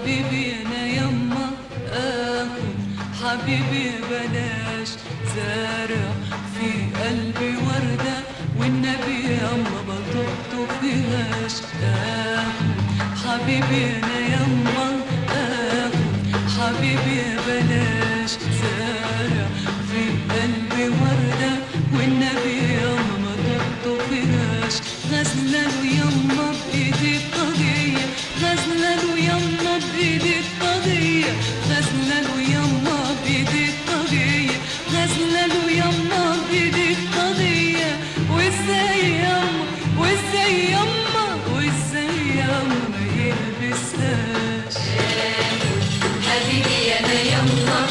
حبيبي انا يما اخد حبيبي بلاش زارع في قلبي وردة والنبي يما بطبطب فيهاش اخد حبيبي انا يما اخد حبيبي بلاش زارع في قلبي وردة والنبي يما بطبطب فيهاش غزلة له يما بايدي الطاقية غزلة له يما بايدي الطاقية غزلة له يما بايدي الطاقية غزلة له يما بايدي الطاقية وازاي يما وازاي يما وازاي يما ما يلبسهاش حبيبي انا يما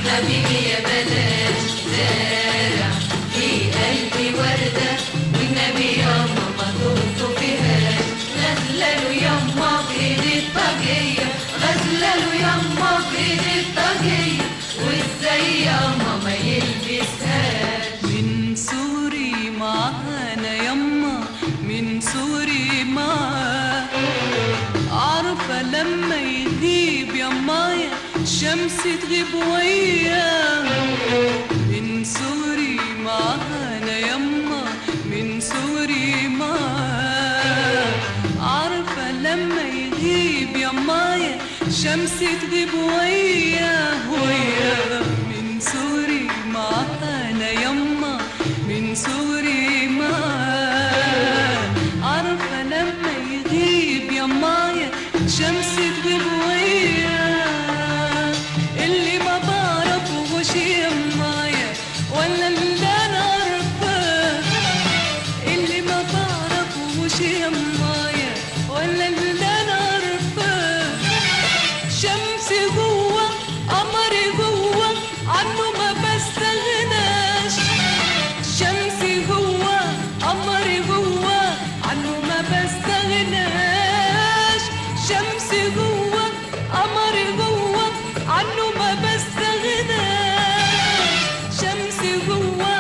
حبيبي يا بلاش زارع في قلبي وردة والنبي يما ما تغطو فيهاش غزلة له يما بايدي الطاقية غزلة له يما بايدي الطاقية وازاي يما ما يلبسهاش من صغري معانا يما من صغري معاه عارفة لما يغيب يمايا الشمس تغيب وياه من صغري معانا يما من صغري معاه عارفة لما يغيب يمايا الشمس تغيب وياه وياه من صغري معانا يما من صغري معاه عارفة لما يغيب يمايا الشمس تغيب وياه اللي ما بعرفهوش يمايا ولا اللي انا عارفاه اللي ما بعرفهوش يمايا ولا اللي انا عارفاه شمسي جوه قمري جوه عنه ما بستغناش شمسي جوه قمري جوه عنه ما بستغناش شمسي جوه قمري جوه عنه ما بستغناش شمسي جوه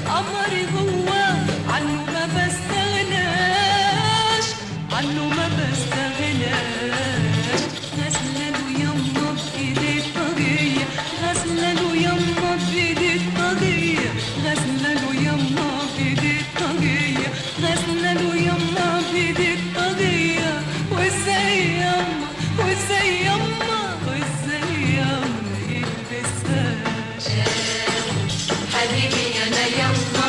قمري جوه عنه ما بستغناش عنه ما بستغناش غزلة له يما بايدي الطاقية غزلة له يما بايدي الطاقية غزلة له يما بايدي الطاقية غزلة له يما بايدي الطاقية وازاي يما وازاي يما وازاي يما يلبسهاش حبيبي انا يما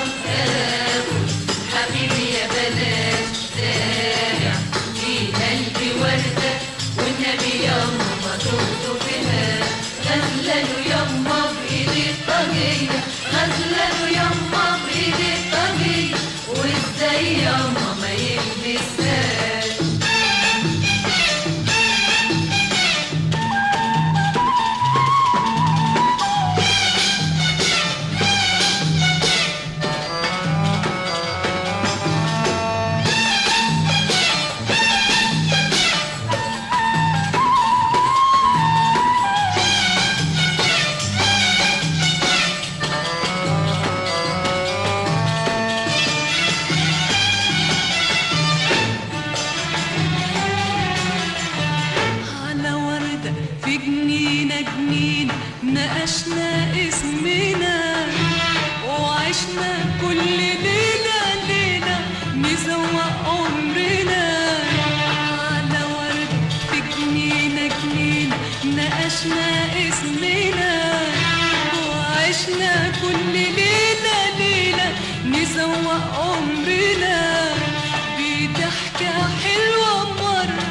حبيبي يا بلاش زارع في قلبي وردة والنبي يما ما تغطو فيهاش غزلة له يما بايدي الطاقية غزلة له يما بايدي الطاقية وازاي يما ما يلبسهاش على وردة في جنينة جنينة ناقشنا اسمنا وعشنا كل ليلة ليلة نزوق عمرنا على وردة في جنينة جنينة ناقشنا اسمنا وعشنا كل ليلة ليلة نزوق عمرنا بضحكة حلوة مرة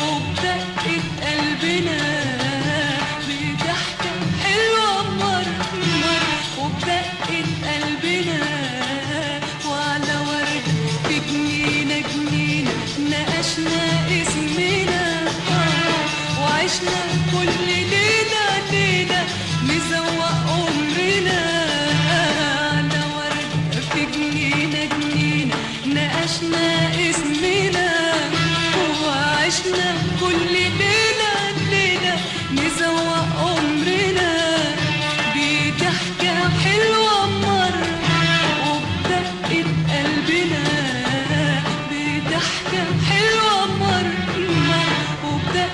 وبدقة قلبنا بضحكة حلوة مرة وبدقة قلبنا وعلى ورد في جنينة جنينة ناقشنا اسمنا وعشنا كل ليلة ليلة نزوق عمرنا على ورد في جنينة جنينة ناقشنا اسمنا وعشنا كل ليلة ليلة نزوق عمرنا بضحكة حلوة مرة وبدقة قلبنا بضحكة حلوة مرة وبدقة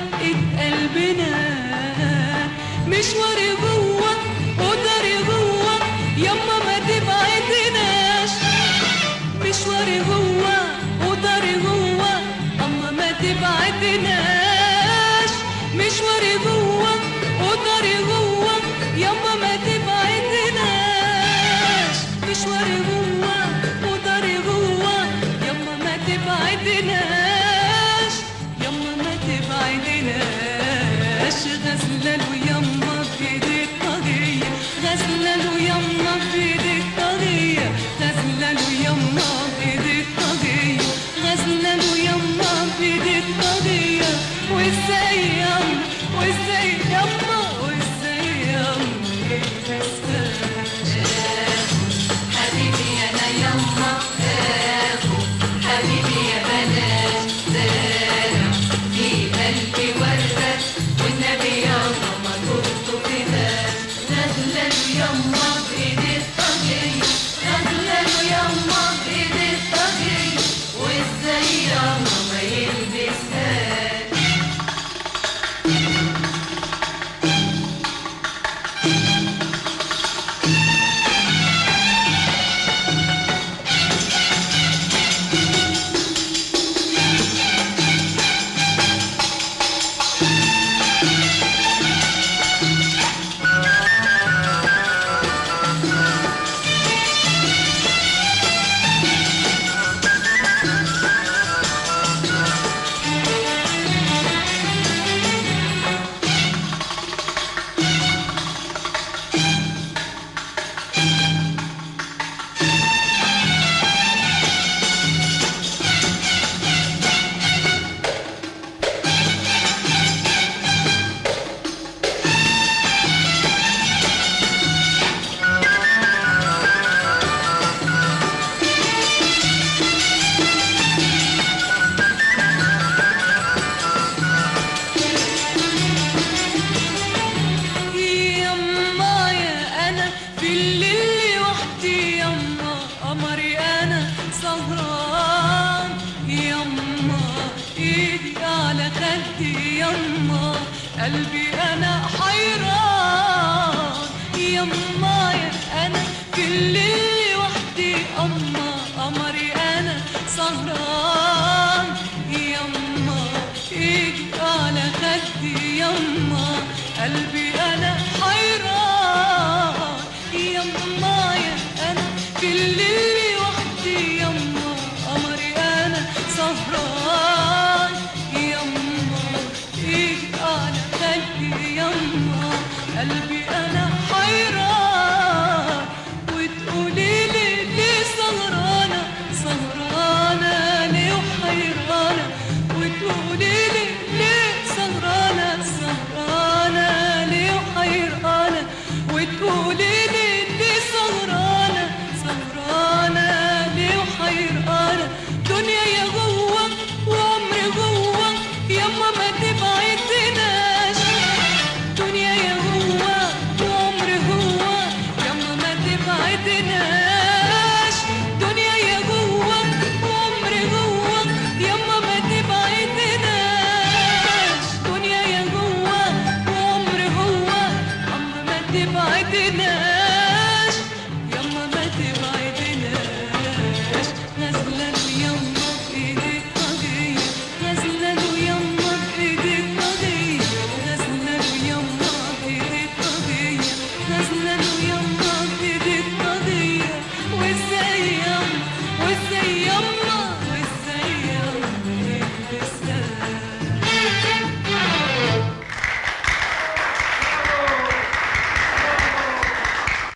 تبعدناش يما ما تبعدناش غزلة له يما بإيدي الطاغية غزلة له يما بإيدي الطاغية غزلة له يما بإيدي الطاغية غزلة له يما بإيدي الطاغية وازاي يما وازاي يما وازاي يما حبيبي انا يما حبيبي يا بلاش زارع في قلبي وردة والنبي يما ما ترطبهاش غزلة له يما بإيدي الطاغية غزلة له يما بإيدي الطاغية وازاي يما ما يلبسهاش قلبي أنا حيران يما يا أنا في الليل وحدي أما قمري أنا سهران يما إيدي على خدي يما قلبي